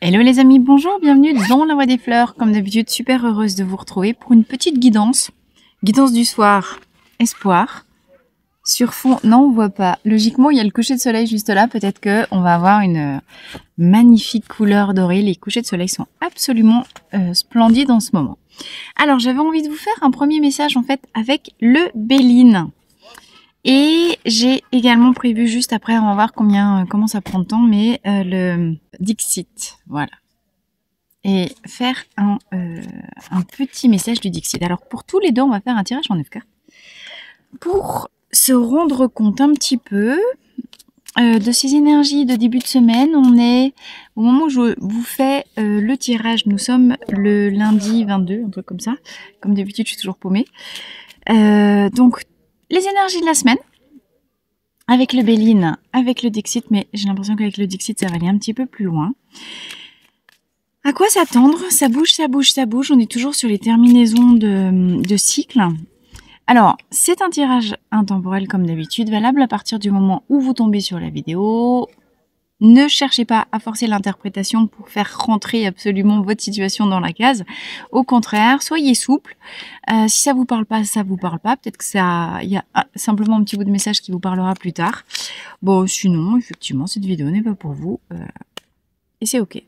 Hello les amis, bonjour, bienvenue dans La Voie des Fleurs. Comme d'habitude, super heureuse de vous retrouver pour une petite guidance. Guidance du soir, espoir. Sur fond, non on voit pas. Logiquement, il y a le coucher de soleil juste là. Peut-être qu'on va avoir une magnifique couleur dorée. Les couchers de soleil sont absolument splendides en ce moment. Alors, j'avais envie de vous faire un premier message en fait avec le Béline. Et j'ai également prévu juste après, on va voir comment ça prend de temps, mais le Dixit, voilà. Et faire un petit message du Dixit. Alors pour tous les deux, on va faire un tirage en 9 cartes. Pour se rendre compte un petit peu de ces énergies de début de semaine, on est au moment où je vous fais le tirage. Nous sommes le lundi 22, un truc comme ça. Comme d'habitude, je suis toujours paumée. Donc les énergies de la semaine, avec le Béline, avec le Dixit, mais j'ai l'impression qu'avec le Dixit, ça va aller un petit peu plus loin. À quoi s'attendre? Ça bouge, ça bouge, ça bouge. On est toujours sur les terminaisons de cycles. Alors, c'est un tirage intemporel comme d'habitude, valable à partir du moment où vous tombez sur la vidéo. Ne cherchez pas à forcer l'interprétation pour faire rentrer absolument votre situation dans la case. Au contraire, soyez souple. Si ça vous parle pas, ça vous parle pas. Peut-être que il y a simplement un petit bout de message qui vous parlera plus tard. Bon, sinon, effectivement, cette vidéo n'est pas pour vous. Et c'est ok.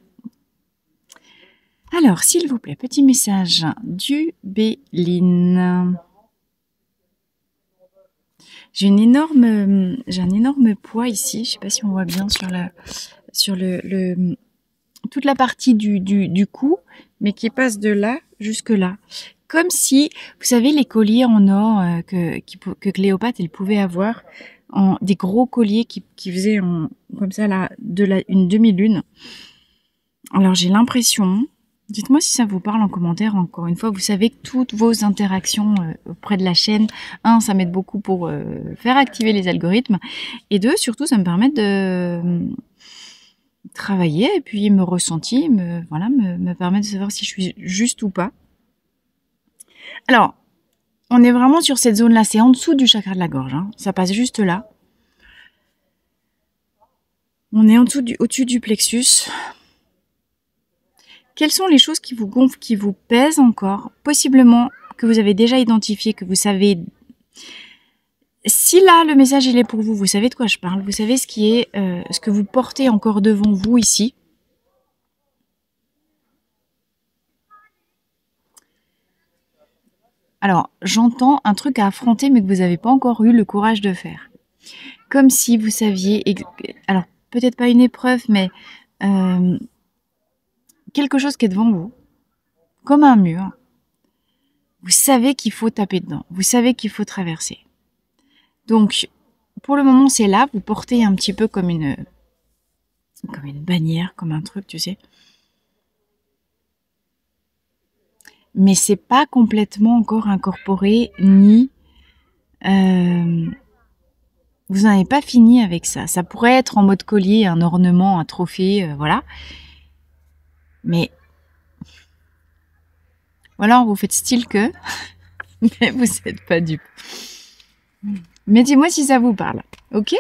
Alors, s'il vous plaît, petit message du Béline. J'ai un énorme poids ici. Je sais pas si on voit bien sur toute la partie du cou, mais qui passe de là jusque là. Comme si, vous savez, les colliers en or que Cléopâtre elle pouvait avoir, des gros colliers qui faisaient comme ça là, une demi-lune. Alors j'ai l'impression. Dites-moi si ça vous parle en commentaire, encore une fois. Vous savez que toutes vos interactions auprès de la chaîne, ça m'aide beaucoup pour faire activer les algorithmes. Et deux, surtout, ça me permet de travailler et puis me ressentir, me permet de savoir si je suis juste ou pas. Alors, on est vraiment sur cette zone-là. C'est en dessous du chakra de la gorge. Ça passe juste là. On est au-dessus du plexus. Quelles sont les choses qui vous gonflent, qui vous pèsent encore, possiblement que vous avez déjà identifié, que vous savez. Si là, le message il est pour vous, vous savez de quoi je parle, vous savez ce que vous portez encore devant vous ici. Alors, j'entends un truc à affronter, mais que vous n'avez pas encore eu le courage de faire. Comme si vous saviez, alors peut-être pas une épreuve, mais quelque chose qui est devant vous, comme un mur. Vous savez qu'il faut taper dedans, vous savez qu'il faut traverser. Donc, pour le moment, c'est là, vous portez un petit peu comme une bannière, comme un truc, tu sais. Mais c'est pas complètement encore incorporé, ni vous n'en avez pas fini avec ça. Ça pourrait être en mode collier, un ornement, un trophée, voilà. Mais voilà, vous faites style que, mais vous n'êtes pas dupe. Mais dis-moi si ça vous parle, ok?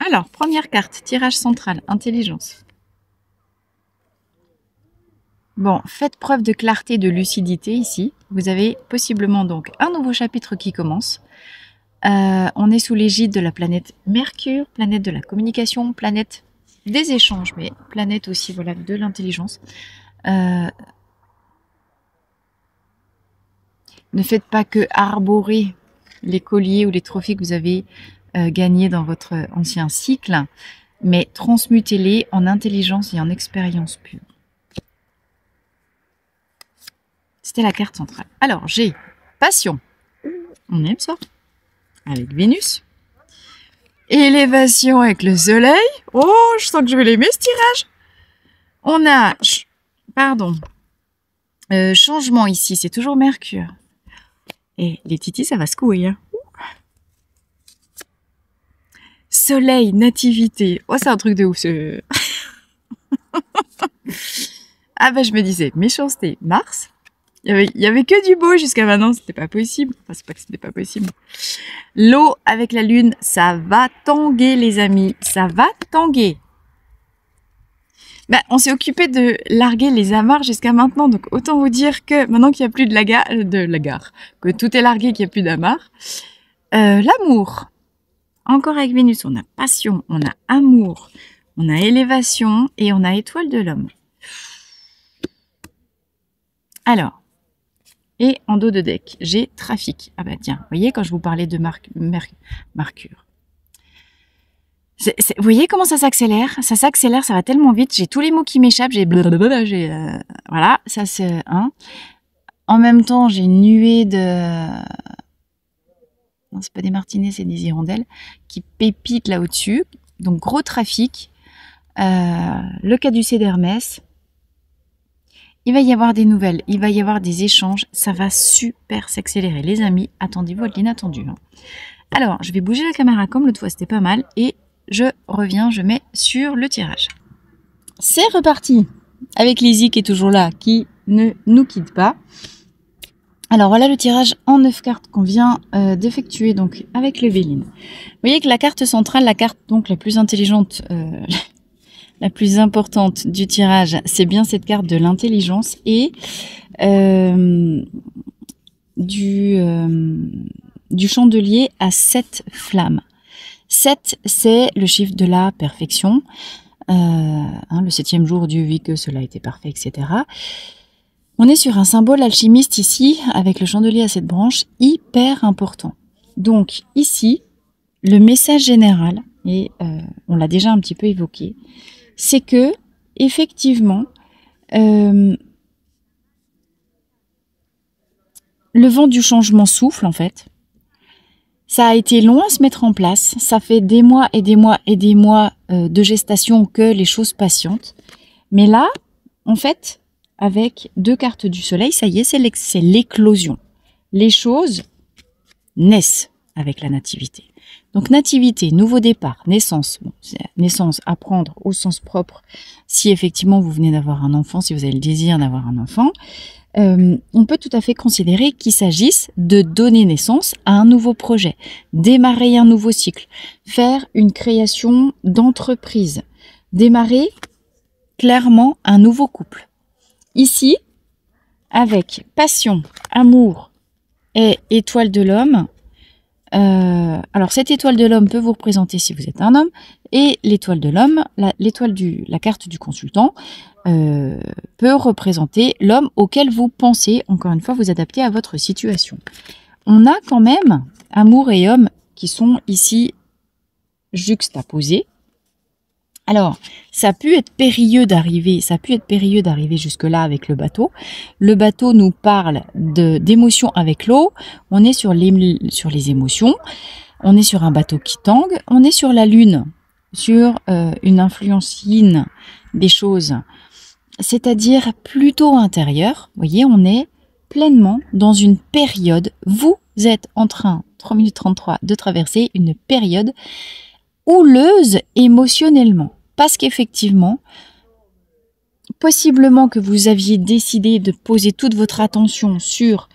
Alors, première carte, tirage central, intelligence. Bon, faites preuve de clarté, de lucidité ici. Vous avez possiblement donc un nouveau chapitre qui commence. On est sous l'égide de la planète Mercure, planète de la communication, planète des échanges, mais planète aussi voilà, de l'intelligence. Ne faites pas que arborer les colliers ou les trophées que vous avez gagnés dans votre ancien cycle, mais transmutez-les en intelligence et en expérience pure. C'était la carte centrale. Alors, j'ai passion. On aime ça. Avec Vénus. Élévation avec le soleil. Oh, je sens que je vais l'aimer ce tirage. On a, changement ici, c'est toujours Mercure. Et les titis, ça va secouer. Hein. Soleil, nativité. Oh, c'est un truc de ouf. Ah bah je me disais, méchanceté, Mars. Il y avait que du beau jusqu'à maintenant, c'était pas possible. Enfin, c'est pas que c'était pas possible. L'eau avec la lune, ça va tanguer les amis, ça va tanguer. Bah, on s'est occupé de larguer les amarres jusqu'à maintenant, donc autant vous dire que maintenant qu'il n'y a plus de la gare, que tout est largué, qu'il n'y a plus d'amarres. L'amour. Encore avec Vénus, on a passion, on a amour, on a élévation et on a étoile de l'homme. Alors, et en dos de deck, j'ai trafic. Ah bah tiens, vous voyez quand je vous parlais de Mercure. Vous voyez comment ça s'accélère? Ça s'accélère, ça va tellement vite. J'ai tous les mots qui m'échappent. Voilà, ça c'est un. En même temps, j'ai une nuée de... Non, c'est pas des martinets, c'est des hirondelles qui pépitent là au-dessus. Donc gros trafic. Le caducée d'Hermès. Il va y avoir des nouvelles, il va y avoir des échanges. Ça va super s'accélérer. Les amis, attendez-vous à de l'inattendu. Alors, je vais bouger la caméra comme l'autre fois, c'était pas mal. Et je reviens, je mets sur le tirage. C'est reparti avec Lizzie qui est toujours là, qui ne nous quitte pas. Alors voilà le tirage en 9 cartes qu'on vient d'effectuer donc avec le Véline. Vous voyez que la carte centrale, la carte donc la plus intelligente, la plus importante du tirage, c'est bien cette carte de l'intelligence et du chandelier à 7 flammes. 7, c'est le chiffre de la perfection. Le 7e jour, Dieu vit que cela était parfait, etc. On est sur un symbole alchimiste ici, avec le chandelier à 7 branches, hyper important. Donc ici, le message général, et on l'a déjà un petit peu évoqué, c'est que, effectivement, le vent du changement souffle, en fait. Ça a été long à se mettre en place. Ça fait des mois et des mois et des mois de gestation que les choses patientent. Mais là, en fait, avec 2 cartes du soleil, ça y est, c'est l'éclosion. Les choses naissent avec la nativité. Donc nativité, nouveau départ, naissance. Bon, naissance à prendre au sens propre si effectivement vous venez d'avoir un enfant, si vous avez le désir d'avoir un enfant. On peut tout à fait considérer qu'il s'agisse de donner naissance à un nouveau projet, démarrer un nouveau cycle, faire une création d'entreprise, démarrer clairement un nouveau couple. Ici, avec passion, amour et étoile de l'homme, alors cette étoile de l'homme peut vous représenter si vous êtes un homme, et l'étoile de l'homme, la carte du consultant, peut représenter l'homme auquel vous pensez, encore une fois, vous adapter à votre situation. On a quand même amour et homme qui sont ici juxtaposés. Alors, ça a pu être périlleux d'arriver jusque-là avec le bateau. Le bateau nous parle d'émotions avec l'eau. On est sur les émotions. On est sur un bateau qui tangue. On est sur la lune, sur une influence yin des choses, c'est-à-dire plutôt intérieure. Vous voyez, on est pleinement dans une période. Vous êtes en train, 3 minutes 33, de traverser une période houleuse émotionnellement. Parce qu'effectivement, possiblement que vous aviez décidé de poser toute votre attention sur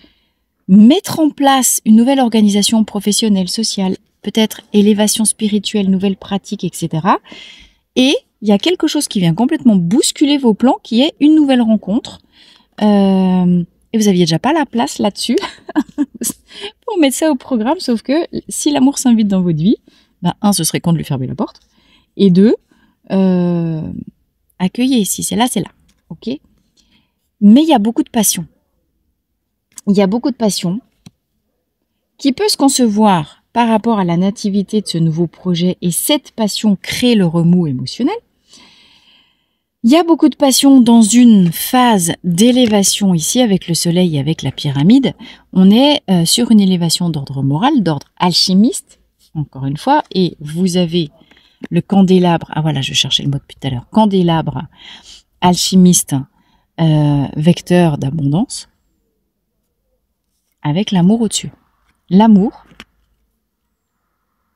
mettre en place une nouvelle organisation professionnelle, sociale, peut-être élévation spirituelle, nouvelles pratiques, etc. Et il y a quelque chose qui vient complètement bousculer vos plans, qui est une nouvelle rencontre. Et vous aviez déjà pas la place là-dessus pour mettre ça au programme, sauf que si l'amour s'invite dans votre vie, ben, 1, ce serait con de lui fermer la porte, et 2, accueillez, si c'est là, ok. Mais il y a beaucoup de passion. Il y a beaucoup de passion qui peut se concevoir par rapport à la nativité de ce nouveau projet, et cette passion crée le remous émotionnel. Il y a beaucoup de passion dans une phase d'élévation ici avec le soleil et avec la pyramide. On est sur une élévation d'ordre moral, d'ordre alchimiste, encore une fois, et vous avez le candélabre, ah voilà, je cherchais le mot depuis tout à l'heure, candélabre alchimiste, vecteur d'abondance, avec l'amour au-dessus. L'amour,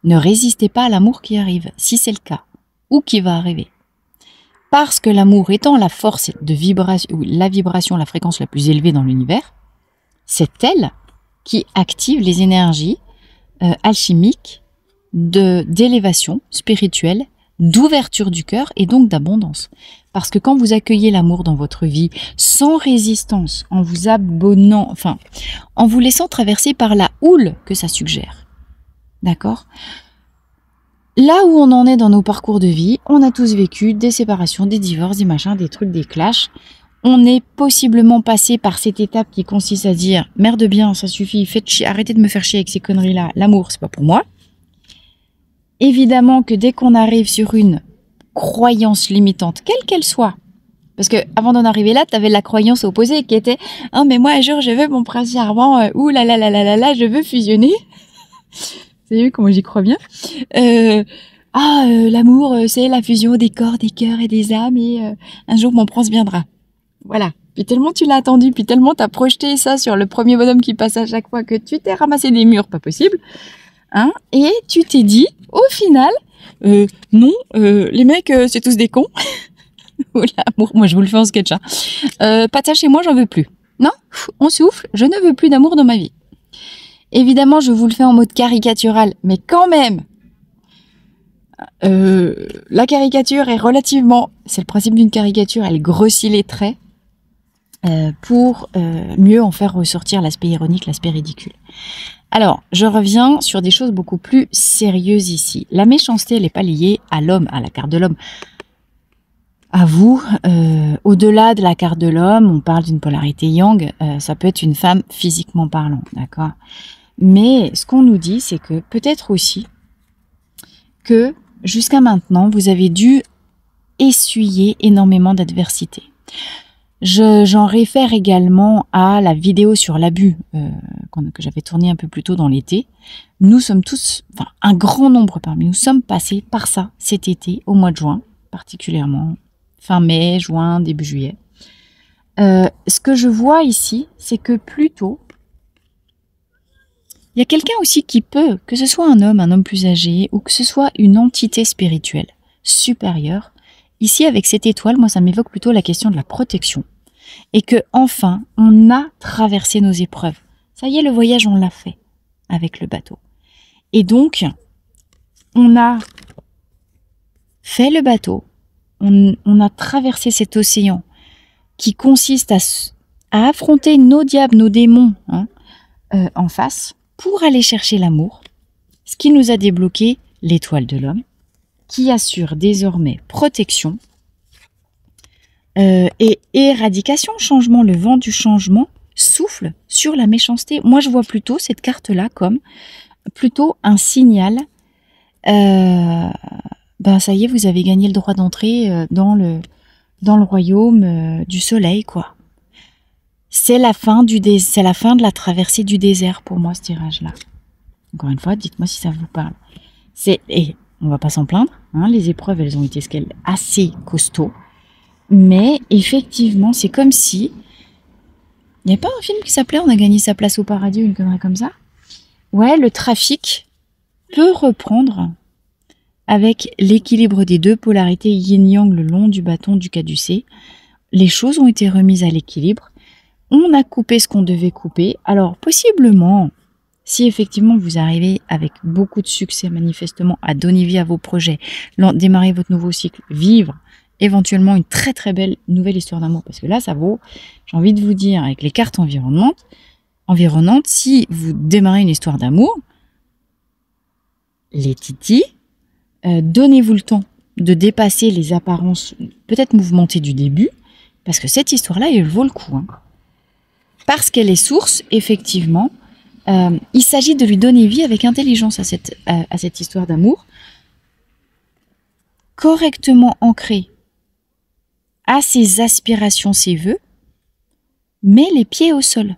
ne résistez pas à l'amour qui arrive, si c'est le cas, ou qui va arriver. Parce que l'amour étant la force de vibration, ou la vibration, la fréquence la plus élevée dans l'univers, c'est elle qui active les énergies alchimiques d'élévation spirituelle, d'ouverture du cœur et donc d'abondance. Parce que quand vous accueillez l'amour dans votre vie sans résistance, en vous abonnant, enfin, en vous laissant traverser par la houle que ça suggère, d'accord ? Là où on en est dans nos parcours de vie, on a tous vécu des séparations, des divorces, des machins, des trucs, des clashs. On est possiblement passé par cette étape qui consiste à dire « Merde bien, ça suffit, faites chier, arrêtez de me faire chier avec ces conneries-là, l'amour, c'est pas pour moi ». Évidemment que dès qu'on arrive sur une croyance limitante, quelle qu'elle soit, parce que avant d'en arriver là, tu avais la croyance opposée qui était « Ah mais moi un jour je veux mon prince charmant, ouh là là là là là là, je veux fusionner ». Vous avez vu comment j'y crois bien. L'amour, c'est la fusion des corps, des cœurs et des âmes et un jour mon prince viendra. Voilà. Puis tellement tu l'as attendu, puis tellement t'as projeté ça sur le premier bonhomme qui passe à chaque fois que tu t'es ramassé des murs, pas possible. Hein, et tu t'es dit, au final, non, les mecs, c'est tous des cons. Oh, l'amour, moi je vous le fais en sketch. Hein. Pas de ça chez moi, j'en veux plus. Non, on souffle, je ne veux plus d'amour dans ma vie. Évidemment, je vous le fais en mode caricatural, mais quand même, la caricature est relativement... C'est le principe d'une caricature, elle grossit les traits pour mieux en faire ressortir l'aspect ironique, l'aspect ridicule. Alors, je reviens sur des choses beaucoup plus sérieuses ici. La méchanceté, elle n'est pas liée à l'homme, à la carte de l'homme. À vous, au-delà de la carte de l'homme, on parle d'une polarité yang, ça peut être une femme physiquement parlant, d'accord ? Mais ce qu'on nous dit, c'est que peut-être aussi que jusqu'à maintenant, vous avez dû essuyer énormément d'adversité. J'en réfère également à la vidéo sur l'abus que j'avais tournée un peu plus tôt dans l'été. Nous sommes tous, enfin un grand nombre parmi nous, sommes passés par ça cet été, au mois de juin, particulièrement, fin mai, juin, début juillet. Ce que je vois ici, c'est que plutôt, il y a quelqu'un aussi qui peut, que ce soit un homme plus âgé, ou que ce soit une entité spirituelle supérieure. Ici, avec cette étoile, moi, ça m'évoque plutôt la question de la protection. Et que, enfin, on a traversé nos épreuves. Ça y est, le voyage, on l'a fait avec le bateau. Et donc, on a fait le bateau, on a traversé cet océan qui consiste à affronter nos diables, nos démons en face, pour aller chercher l'amour, ce qui nous a débloqué l'étoile de l'homme, qui assure désormais protection et éradication, changement, le vent du changement souffle sur la méchanceté. Moi, je vois plutôt cette carte-là comme plutôt un signal, ça y est, vous avez gagné le droit d'entrer dans le royaume du soleil, quoi. C'est la fin de la traversée du désert pour moi, ce tirage-là. Encore une fois, dites-moi si ça vous parle. Et on va pas s'en plaindre, hein, les épreuves, elles ont été assez costauds. Mais effectivement, c'est comme si... Il n'y a pas un film qui s'appelait « On a gagné sa place au paradis » ou une connerie comme ça? Ouais, le trafic peut reprendre avec l'équilibre des deux polarités yin-yang le long du bâton du caducée. Les choses ont été remises à l'équilibre. On a coupé ce qu'on devait couper. Alors, possiblement, si effectivement vous arrivez avec beaucoup de succès manifestement à donner vie à vos projets, démarrer votre nouveau cycle, vivre éventuellement une très très belle nouvelle histoire d'amour, parce que là, ça vaut, j'ai envie de vous dire, avec les cartes environnantes, si vous démarrez une histoire d'amour, les titis, donnez-vous le temps de dépasser les apparences peut-être mouvementées du début, parce que cette histoire-là, elle vaut le coup, hein. Parce qu'elle est source, effectivement, il s'agit de lui donner vie avec intelligence à cette histoire d'amour, correctement ancrée à ses aspirations, ses vœux, mais les pieds au sol.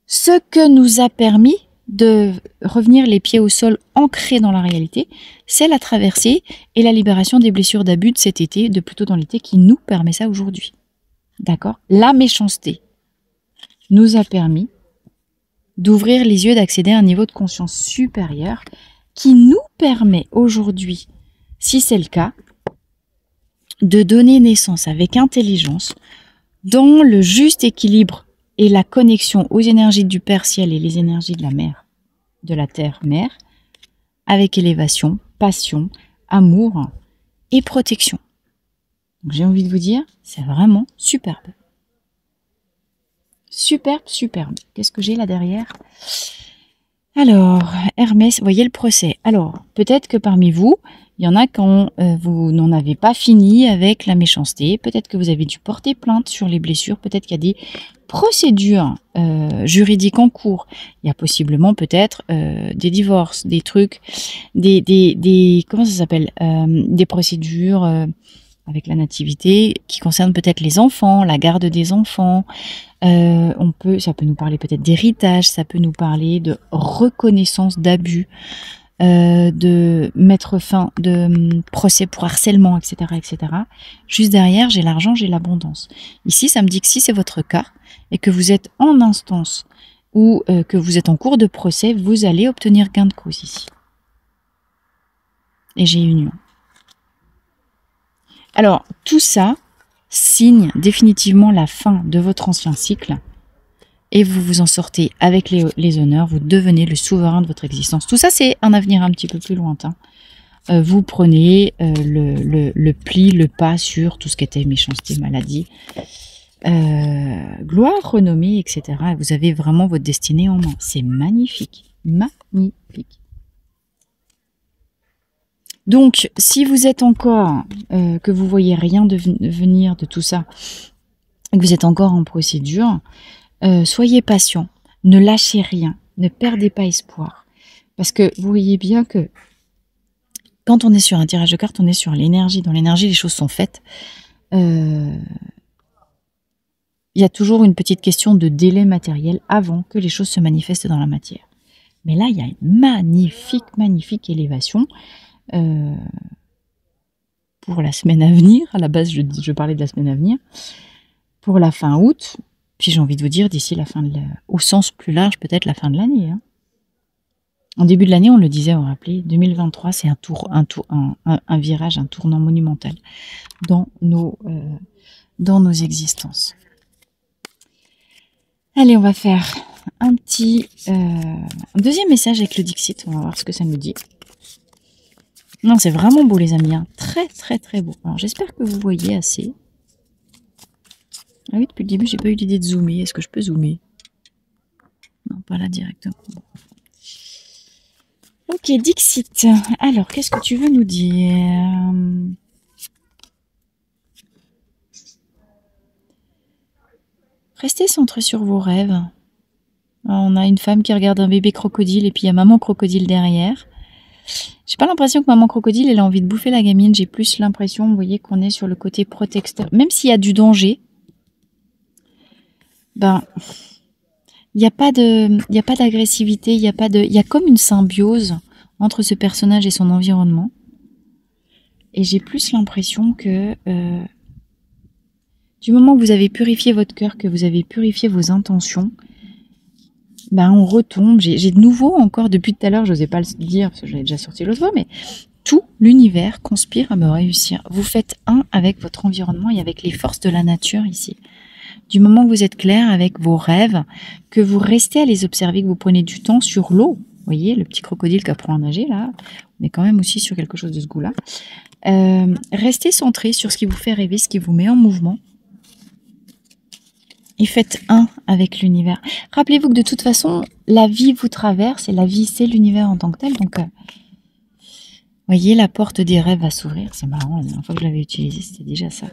Ce que nous a permis de revenir les pieds au sol ancrés dans la réalité, c'est la traversée et la libération des blessures d'abus de cet été, de plutôt dans l'été, qui nous permet ça aujourd'hui. D'accord ? La méchanceté nous a permis d'ouvrir les yeux, d'accéder à un niveau de conscience supérieur qui nous permet aujourd'hui, si c'est le cas, de donner naissance avec intelligence dans le juste équilibre et la connexion aux énergies du Père Ciel et les énergies de la Mère, de la Terre Mère, avec élévation, passion, amour et protection. J'ai envie de vous dire, c'est vraiment superbe. Superbe, superbe. Qu'est-ce que j'ai là derrière? Alors, Hermès, vous voyez le procès. Alors, peut-être que parmi vous, il y en a quand vous n'en avez pas fini avec la méchanceté. Peut-être que vous avez dû porter plainte sur les blessures. Peut-être qu'il y a des procédures juridiques en cours. Il y a possiblement peut-être des divorces, des trucs, des comment ça s'appelle, des procédures avec la nativité qui concernent peut-être les enfants, la garde des enfants. Ça peut nous parler peut-être d'héritage, ça peut nous parler de reconnaissance d'abus, de mettre fin, de procès pour harcèlement, etc., etc. Juste derrière, j'ai l'argent, j'ai l'abondance. Ici, ça me dit que si c'est votre cas et que vous êtes en instance ou que vous êtes en cours de procès, vous allez obtenir gain de cause ici. Et j'ai union. Alors, tout ça signe définitivement la fin de votre ancien cycle et vous vous en sortez avec les honneurs, vous devenez le souverain de votre existence. Tout ça, c'est un avenir un petit peu plus lointain. Vous prenez le pli, le pas sur tout ce qui était méchanceté, maladie, gloire, renommée, etc. Et vous avez vraiment votre destinée en main. C'est magnifique, magnifique. Donc, si vous êtes encore, que vous voyez rien venir de tout ça, que vous êtes encore en procédure, soyez patient, ne lâchez rien, ne perdez pas espoir. Parce que vous voyez bien que quand on est sur un tirage de cartes, on est sur l'énergie. Dans l'énergie, les choses sont faites. Il y a toujours une petite question de délai matériel avant que les choses se manifestent dans la matière. Mais là, il y a une magnifique, magnifique élévation. Pour la semaine à venir, à la base je parlais de la semaine à venir, pour la fin août, puis j'ai envie de vous dire d'ici la fin au sens plus large, peut-être la fin de l'année. Hein. En début de l'année, on le disait, on rappelait, 2023 c'est un virage, un tournant monumental dans nos existences. Allez, on va faire un deuxième message avec le Dixit, on va voir ce que ça nous dit. Non, c'est vraiment beau les amis, hein. Très très très beau. Alors j'espère que vous voyez assez. Ah oui, depuis le début, j'ai pas eu l'idée de zoomer. Est-ce que je peux zoomer? Non, pas là directement. Bon. Ok, Dixit. Alors, qu'est-ce que tu veux nous dire? Restez centré sur vos rêves. Alors, on a une femme qui regarde un bébé crocodile et puis il y a maman crocodile derrière. J'ai pas l'impression que maman crocodile, elle a envie de bouffer la gamine. J'ai plus l'impression, vous voyez, qu'on est sur le côté protecteur. Même s'il y a du danger, ben, il n'y a pas d'agressivité, il y a comme une symbiose entre ce personnage et son environnement. Et j'ai plus l'impression que du moment que vous avez purifié votre cœur, que vous avez purifié vos intentions, ben on retombe. J'ai de nouveau encore, depuis tout à l'heure, je n'osais pas le dire parce que je l'avais déjà sorti l'autre fois, mais tout l'univers conspire à me réussir. Vous faites un avec votre environnement et avec les forces de la nature ici. Du moment que vous êtes clair avec vos rêves, que vous restez à les observer, que vous prenez du temps sur l'eau, vous voyez, le petit crocodile qui apprend à nager, là, on est quand même aussi sur quelque chose de ce goût-là. Restez centré sur ce qui vous fait rêver, ce qui vous met en mouvement. Et faites un avec l'univers. Rappelez-vous que de toute façon, la vie vous traverse et la vie, c'est l'univers en tant que tel. Donc, voyez, la porte des rêves va s'ouvrir. C'est marrant, la dernière fois que je l'avais utilisé, c'était déjà ça.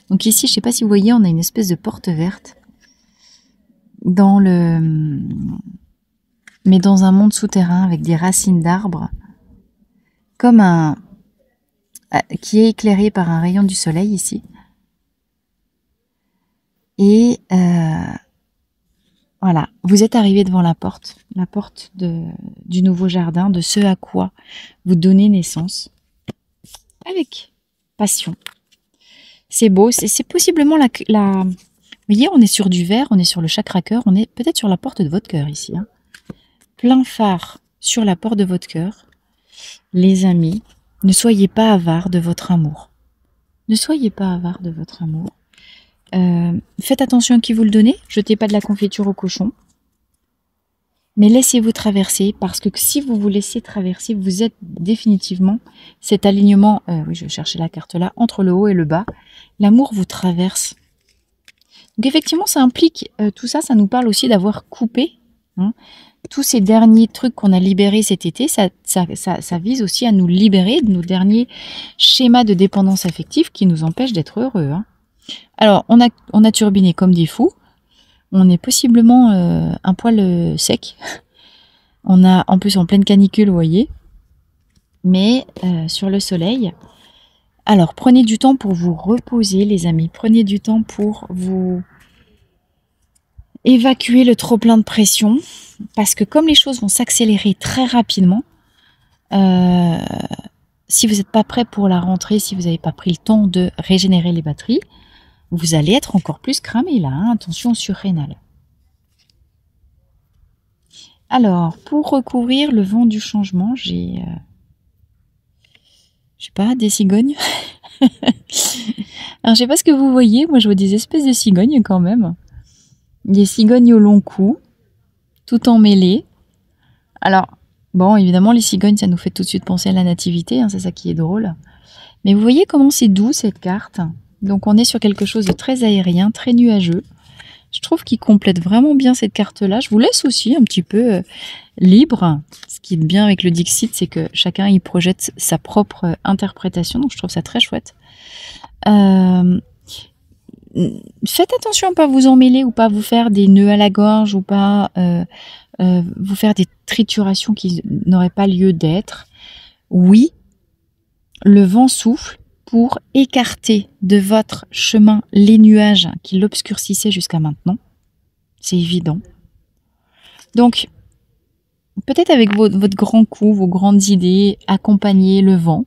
Donc ici, je ne sais pas si vous voyez, on a une espèce de porte verte mais dans un monde souterrain avec des racines d'arbres, comme qui est éclairé par un rayon du soleil ici. Et voilà, vous êtes arrivé devant la porte du nouveau jardin, de ce à quoi vous donnez naissance, avec passion. C'est beau, c'est possiblement vous voyez, on est sur du vert, on est sur le chakra cœur, on est peut-être sur la porte de votre cœur ici. Hein. Plein phare sur la porte de votre cœur. Les amis, ne soyez pas avares de votre amour. Ne soyez pas avares de votre amour. Faites attention à qui vous le donnez. Jetez pas de la confiture au cochon. Mais laissez-vous traverser, parce que si vous vous laissez traverser, vous êtes définitivement cet alignement, oui, je vais chercher la carte là, entre le haut et le bas. L'amour vous traverse. Donc effectivement, ça implique, tout ça, ça nous parle aussi d'avoir coupé. Hein, tous ces derniers trucs qu'on a libérés cet été, ça vise aussi à nous libérer de nos derniers schémas de dépendance affective qui nous empêchent d'être heureux. Hein. Alors, on a turbiné comme des fous. On est possiblement un poil sec. On a en plus en pleine canicule, vous voyez. Mais sur le soleil. Alors, prenez du temps pour vous reposer, les amis. Prenez du temps pour vous évacuer le trop-plein de pression. Parce que comme les choses vont s'accélérer très rapidement, si vous n'êtes pas prêt pour la rentrée, si vous n'avez pas pris le temps de régénérer les batteries, vous allez être encore plus cramé là. Hein, attention surrénale. Alors, pour recouvrir le vent du changement, j'ai... je sais pas, des cigognes. Alors, je sais pas ce que vous voyez. Moi, je vois des espèces de cigognes quand même. Des cigognes au long cou, tout emmêlées. Alors, bon, évidemment, les cigognes, ça nous fait tout de suite penser à la nativité. Hein, c'est ça qui est drôle. Mais vous voyez comment c'est doux, cette carte. Donc, on est sur quelque chose de très aérien, très nuageux. Je trouve qu'il complète vraiment bien cette carte-là. Je vous laisse aussi un petit peu libre. Ce qui est bien avec le Dixit, c'est que chacun y projette sa propre interprétation. Donc, je trouve ça très chouette. Faites attention à ne pas vous emmêler ou pas vous faire des nœuds à la gorge ou pas vous faire des triturations qui n'auraient pas lieu d'être. Oui, le vent souffle pour écarter de votre chemin les nuages qui l'obscurcissaient jusqu'à maintenant. C'est évident. Donc, peut-être avec votre grand coup, vos grandes idées, accompagnez le vent.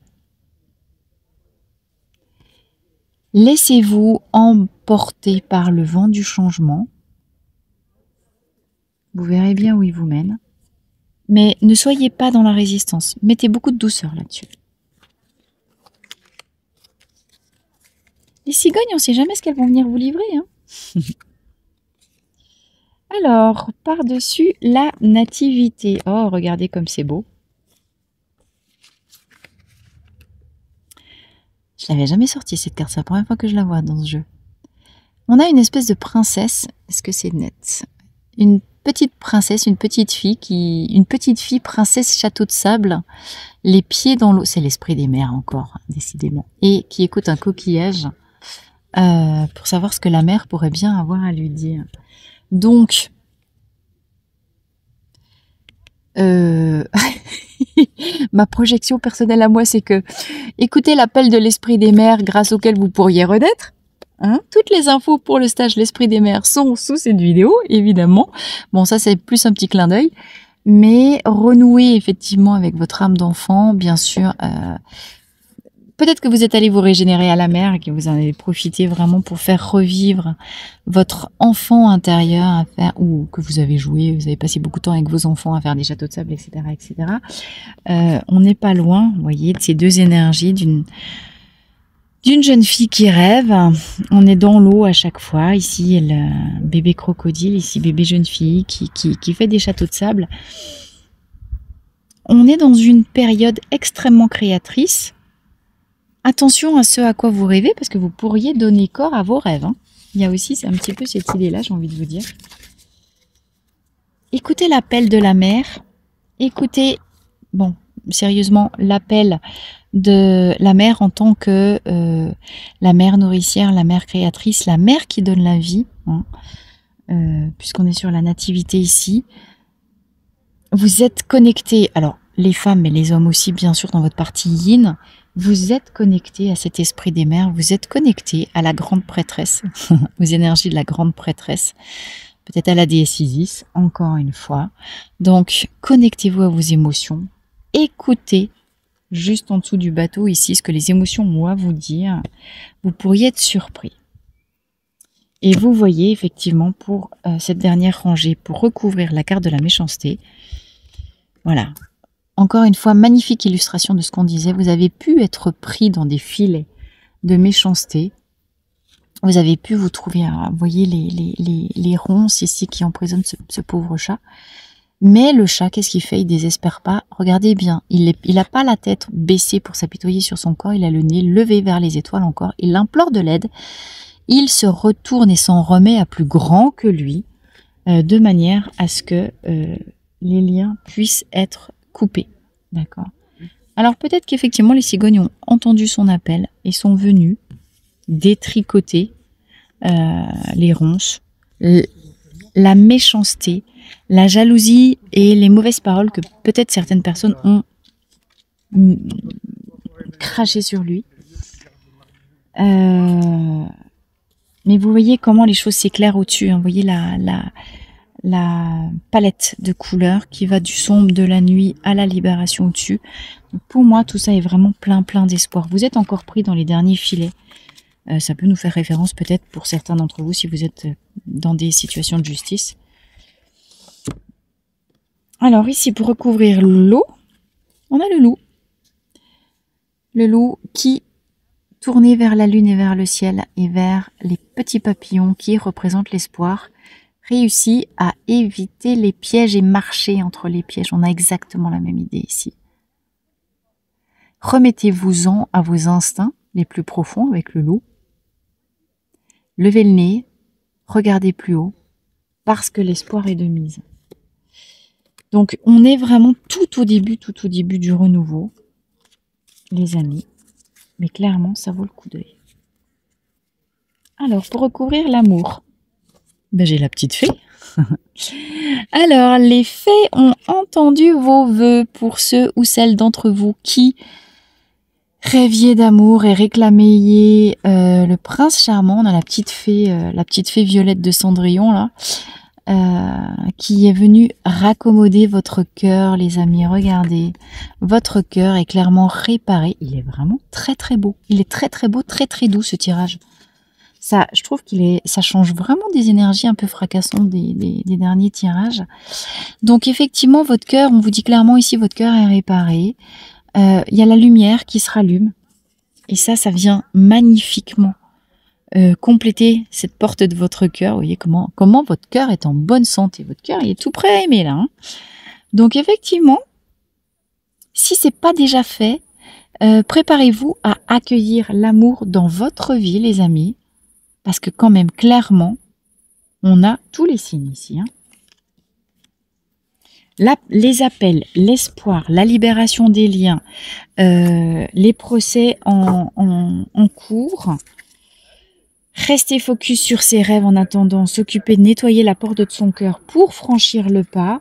Laissez-vous emporter par le vent du changement. Vous verrez bien où il vous mène. Mais ne soyez pas dans la résistance. Mettez beaucoup de douceur là-dessus. Les cigognes, on ne sait jamais ce qu'elles vont venir vous livrer. Hein. Alors, par-dessus la nativité. Oh, regardez comme c'est beau. Je l'avais jamais sortie cette carte, c'est la première fois que je la vois dans ce jeu. On a une espèce de princesse. Est-ce que c'est net? Une petite princesse, une petite fille princesse château de sable, les pieds dans l'eau. C'est l'esprit des mers encore, décidément. Et qui écoute un coquillage. Pour savoir ce que la mère pourrait bien avoir à lui dire. Donc, ma projection personnelle à moi, c'est que écoutez l'appel de l'esprit des mers grâce auquel vous pourriez renaître. Hein, toutes les infos pour le stage L'Esprit des mers sont sous cette vidéo, évidemment. Bon, ça, c'est plus un petit clin d'œil. Mais renouer effectivement avec votre âme d'enfant, bien sûr. Peut-être que vous êtes allé vous régénérer à la mer et que vous en avez profité vraiment pour faire revivre votre enfant intérieur à faire, ou que vous avez joué, vous avez passé beaucoup de temps avec vos enfants à faire des châteaux de sable, etc., etc. On n'est pas loin, vous voyez, de ces deux énergies d'une jeune fille qui rêve. On est dans l'eau à chaque fois. Ici, elle, bébé crocodile, ici, bébé jeune fille qui fait des châteaux de sable. On est dans une période extrêmement créatrice. Attention à ce à quoi vous rêvez, parce que vous pourriez donner corps à vos rêves. Hein. Il y a aussi un petit peu cette idée-là, j'ai envie de vous dire. Écoutez l'appel de la mer. Écoutez, bon, sérieusement, l'appel de la mère en tant que la mère nourricière, la mère créatrice, la mère qui donne la vie, hein, puisqu'on est sur la nativité ici. Vous êtes connectés, alors les femmes mais les hommes aussi bien sûr dans votre partie yin, vous êtes connectés à cet esprit des mers, vous êtes connectés à la grande prêtresse, aux énergies de la grande prêtresse, peut-être à la déesse Isis, encore une fois. Donc connectez-vous à vos émotions, écoutez juste en dessous du bateau ici ce que les émotions ont à vous dire, vous pourriez être surpris. Et vous voyez effectivement pour cette dernière rangée, pour recouvrir la carte de la méchanceté, voilà. Encore une fois, magnifique illustration de ce qu'on disait. Vous avez pu être pris dans des filets de méchanceté. Vous avez pu vous trouver, vous voyez les ronces ici qui emprisonnent ce pauvre chat. Mais le chat, qu'est-ce qu'il fait? Il désespère pas. Regardez bien, il n'a pas la tête baissée pour s'apitoyer sur son corps, il a le nez levé vers les étoiles encore, il implore de l'aide, il se retourne et s'en remet à plus grand que lui, de manière à ce que les liens puissent être coupés. D'accord. Alors peut-être qu'effectivement les cigognes ont entendu son appel et sont venus détricoter les ronces, la méchanceté, la jalousie et les mauvaises paroles que peut-être certaines personnes ont craché sur lui. Mais vous voyez comment les choses s'éclairent au-dessus. Hein. Vous voyez la palette de couleurs qui va du sombre de la nuit à la libération au-dessus. Pour moi, tout ça est vraiment plein d'espoir. Vous êtes encore pris dans les derniers filets. Ça peut nous faire référence peut-être pour certains d'entre vous si vous êtes dans des situations de justice. Alors ici, pour recouvrir l'eau, on a le loup. Le loup qui, tourné vers la lune et vers le ciel et vers les petits papillons qui représentent l'espoir, réussit à éviter les pièges et marcher entre les pièges. On a exactement la même idée ici. Remettez-vous-en à vos instincts les plus profonds avec le loup. Levez le nez, regardez plus haut, parce que l'espoir est de mise. Donc, on est vraiment tout au début du renouveau, les amis. Mais clairement, ça vaut le coup d'œil. Alors, pour recouvrir l'amour, ben, j'ai la petite fée. Alors, les fées ont entendu vos vœux pour ceux ou celles d'entre vous qui rêviez d'amour et réclamiez le prince charmant. On a la petite fée Violette de Cendrillon là, qui est venue raccommoder votre cœur, les amis. Regardez, votre cœur est clairement réparé. Il est vraiment très beau. Il est très beau, très doux ce tirage. Ça, je trouve ça change vraiment des énergies un peu fracassantes des derniers tirages. Donc effectivement, votre cœur, on vous dit clairement ici, votre cœur est réparé. Il y a la lumière qui se rallume. Et ça vient magnifiquement compléter cette porte de votre cœur. Vous voyez comment votre cœur est en bonne santé. Votre cœur, il est tout prêt à aimer là. Hein. Donc effectivement, si c'est pas déjà fait, préparez-vous à accueillir l'amour dans votre vie, les amis. Parce que quand même, clairement, on a tous les signes ici. Hein. Les appels, l'espoir, la libération des liens, les procès en cours. Restez focus sur ses rêves en attendant, s'occuper de nettoyer la porte de son cœur pour franchir le pas.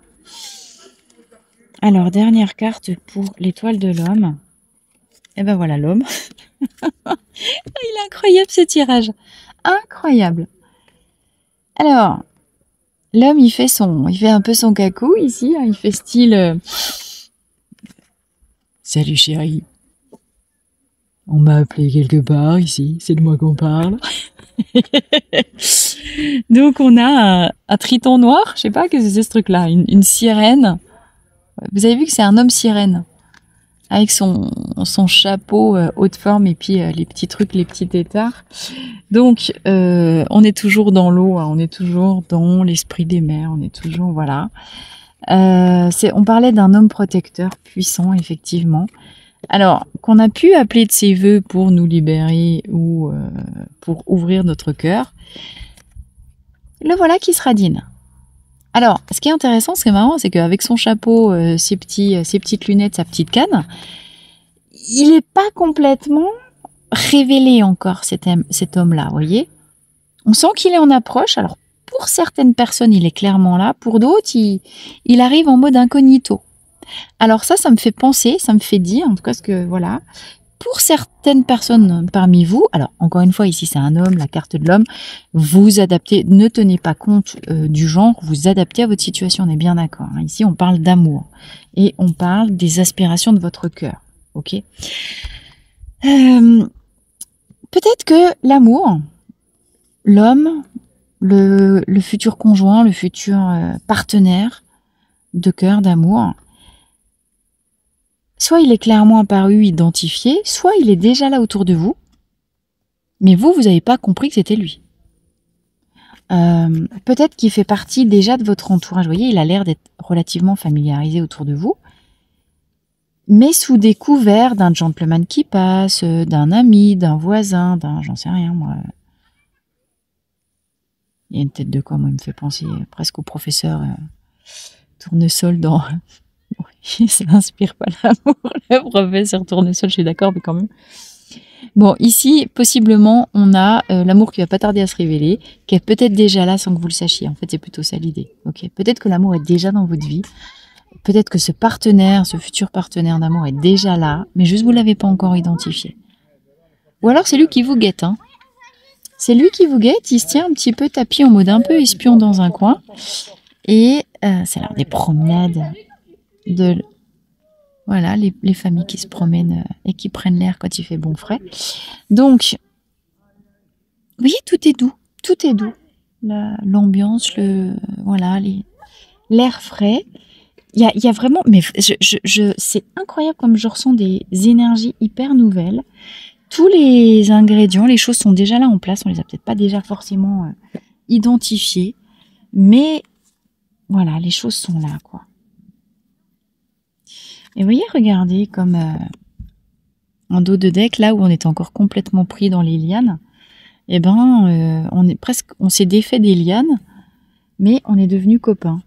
Alors, dernière carte pour l'étoile de l'homme. Et ben voilà l'homme. Il est incroyable ce tirage. Incroyable. Alors, l'homme, il fait un peu son cacou ici. Hein, il fait style... Salut chérie. On m'a appelé quelque part ici. C'est de moi qu'on parle. Donc, on a un triton noir. Je sais pas qu'est-ce que c'est ce truc-là. Une sirène. Vous avez vu que c'est un homme sirène. Avec son chapeau haute forme et puis les petits trucs, les petits têtards. Donc, on est toujours dans l'eau, hein, on est toujours dans l'esprit des mers, on est toujours, voilà. On parlait d'un homme protecteur puissant, effectivement. Alors, qu'on a pu appeler de ses voeux pour nous libérer ou pour ouvrir notre cœur. Le voilà qui se radine. Alors, ce qui est intéressant, ce qui est marrant, c'est qu'avec son chapeau, ses petites lunettes, sa petite canne, il n'est pas complètement révélé encore, cet homme-là, vous voyez. On sent qu'il est en approche. Alors, pour certaines personnes, il est clairement là. Pour d'autres, il arrive en mode incognito. Alors ça me fait penser, ça me fait dire, en tout cas, voilà. Pour certaines personnes parmi vous, alors encore une fois ici c'est un homme, la carte de l'homme, vous adaptez, ne tenez pas compte du genre, vous adaptez à votre situation, on est bien d'accord. Hein. Ici on parle d'amour et on parle des aspirations de votre cœur, ok. Peut-être que l'amour, l'homme, le futur conjoint, le futur partenaire de cœur, d'amour, soit il est clairement apparu, identifié, soit il est déjà là autour de vous, mais vous n'avez pas compris que c'était lui. Peut-être qu'il fait partie déjà de votre entourage. Vous voyez, il a l'air d'être relativement familiarisé autour de vous. Mais sous des couverts d'un gentleman qui passe, d'un ami, d'un voisin, j'en sais rien, moi. Il y a une tête de quoi, moi, il me fait penser presque au professeur Tournesol dans... Ça n'inspire pas l'amour, le professeur Tournesol, je suis d'accord, mais quand même. Bon, ici, possiblement, on a l'amour qui va pas tarder à se révéler, qui est peut-être déjà là sans que vous le sachiez. En fait, c'est plutôt ça l'idée. Ok, peut-être que l'amour est déjà dans votre vie. Peut-être que ce partenaire, ce futur partenaire d'amour est déjà là, mais juste vous l'avez pas encore identifié. Ou alors c'est lui qui vous guette. Hein. C'est lui qui vous guette, il se tient un petit peu tapis en mode un peu espion dans un coin. Et c'est l'heure des promenades. Voilà, les familles qui se promènent et qui prennent l'air quand il fait bon frais. Donc, vous voyez, tout est doux. Tout est doux. L'ambiance, l'air frais. Il y a vraiment, mais c'est incroyable comme je ressens des énergies hyper nouvelles. Tous les ingrédients, les choses sont déjà là en place. On les a peut-être pas déjà forcément identifiés, mais voilà, les choses sont là, quoi. Et vous voyez, regardez comme en dos de deck, là où on est encore complètement pris dans les lianes, eh ben, on s'est défait des lianes, mais on est devenus copains.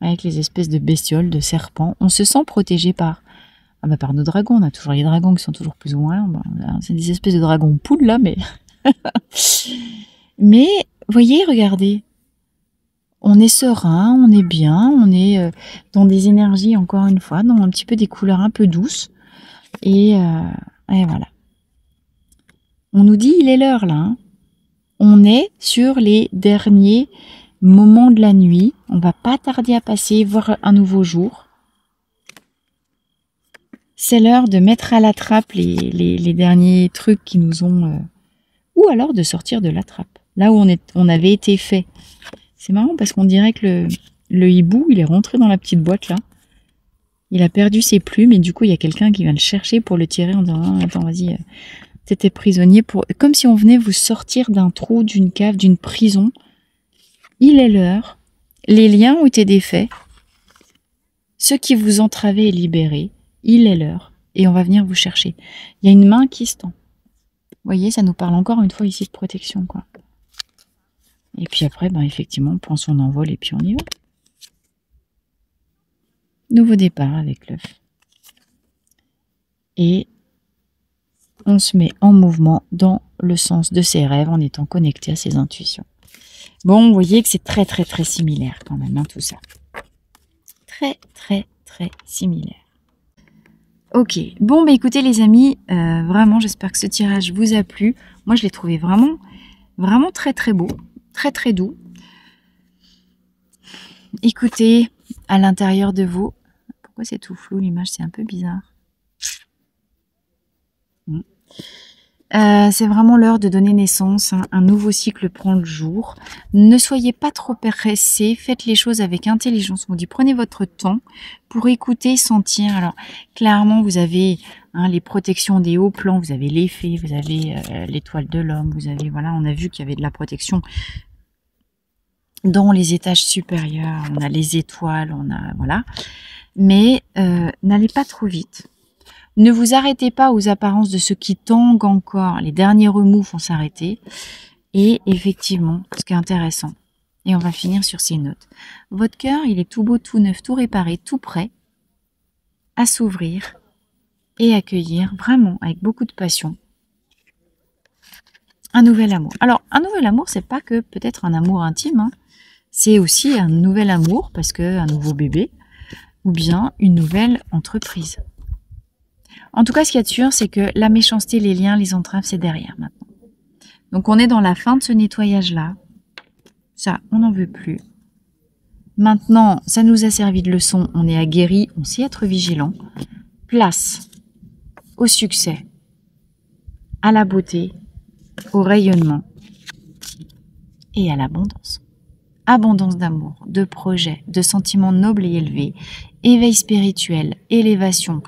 Avec les espèces de bestioles, de serpents. On se sent protégé par nos dragons. On a toujours les dragons qui sont toujours plus ou moins là. C'est des espèces de dragons poules là, mais... mais, voyez, regardez. On est serein, on est bien, on est dans des énergies, encore une fois, dans un petit peu des couleurs un peu douces. Et voilà. On nous dit, il est l'heure là. Hein. On est sur les derniers moment de la nuit, on va pas tarder à passer, voir un nouveau jour. C'est l'heure de mettre à la trappe les derniers trucs qui nous ont... ou alors de sortir de la trappe. Là où on avait été fait. C'est marrant parce qu'on dirait que le hibou, il est rentré dans la petite boîte là. Il a perdu ses plumes et du coup, il y a quelqu'un qui vient le chercher pour le tirer en disant « Attends, vas-y, t'étais prisonnier. » Comme si on venait vous sortir d'un trou, d'une cave, d'une prison. Il est l'heure. Les liens ont été défaits. Ce qui vous entravait est libéré. Il est l'heure. Et on va venir vous chercher. Il y a une main qui se tend. Vous voyez, ça nous parle encore une fois ici de protection, quoi. Et puis après, effectivement, on prend son envol et puis on y va. Nouveau départ avec l'œuf. Et on se met en mouvement dans le sens de ses rêves en étant connecté à ses intuitions. Bon, vous voyez que c'est très, très, très similaire quand même, hein, tout ça. Très, très, très similaire. Ok, bon, écoutez les amis, vraiment, j'espère que ce tirage vous a plu. Moi, je l'ai trouvé vraiment, vraiment très, très beau, très, très doux. Écoutez, à l'intérieur de vous, pourquoi c'est tout flou, l'image, c'est un peu bizarre. C'est vraiment l'heure de donner naissance, hein. Un nouveau cycle prend le jour. Ne soyez pas trop pressés, faites les choses avec intelligence. On dit prenez votre temps pour écouter, sentir. Alors clairement vous avez les protections des hauts plans, vous avez les fées, vous avez l'étoile de l'homme, vous avez on a vu qu'il y avait de la protection dans les étages supérieurs. On a les étoiles, on a mais n'allez pas trop vite. Ne vous arrêtez pas aux apparences de ce qui tangue encore. Les derniers remous vont s'arrêter. Et effectivement, ce qui est intéressant, et on va finir sur ces notes. Votre cœur, il est tout beau, tout neuf, tout réparé, tout prêt à s'ouvrir et accueillir vraiment avec beaucoup de passion un nouvel amour. Alors, un nouvel amour, c'est pas que peut-être un amour intime, hein. C'est aussi un nouvel amour parce que un nouveau bébé ou bien une nouvelle entreprise. En tout cas, ce qu'il y a de sûr, c'est que la méchanceté, les liens, les entraves, c'est derrière maintenant. Donc, on est dans la fin de ce nettoyage-là. Ça, on n'en veut plus. Maintenant, ça nous a servi de leçon. On est aguerri, on sait être vigilant. Place au succès, à la beauté, au rayonnement et à l'abondance. Abondance d'amour, de projets, de sentiments nobles et élevés, éveil spirituel, élévation,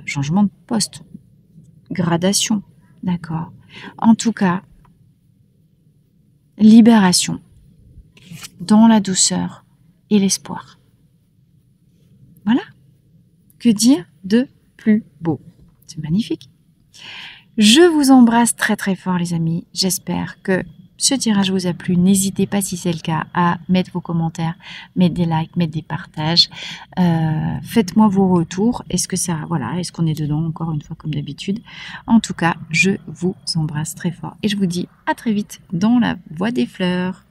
changement de poste, gradation, d'accord. En tout cas, libération, dans la douceur et l'espoir. Voilà. Que dire de plus beau? C'est magnifique. Je vous embrasse très très fort les amis. J'espère que ce tirage vous a plu. N'hésitez pas si c'est le cas à mettre vos commentaires, mettre des likes, mettre des partages. Faites-moi vos retours. Est-ce que ça, voilà, est-ce qu'on est dedans encore une fois comme d'habitude? En tout cas, je vous embrasse très fort et je vous dis à très vite dans la voie des fleurs.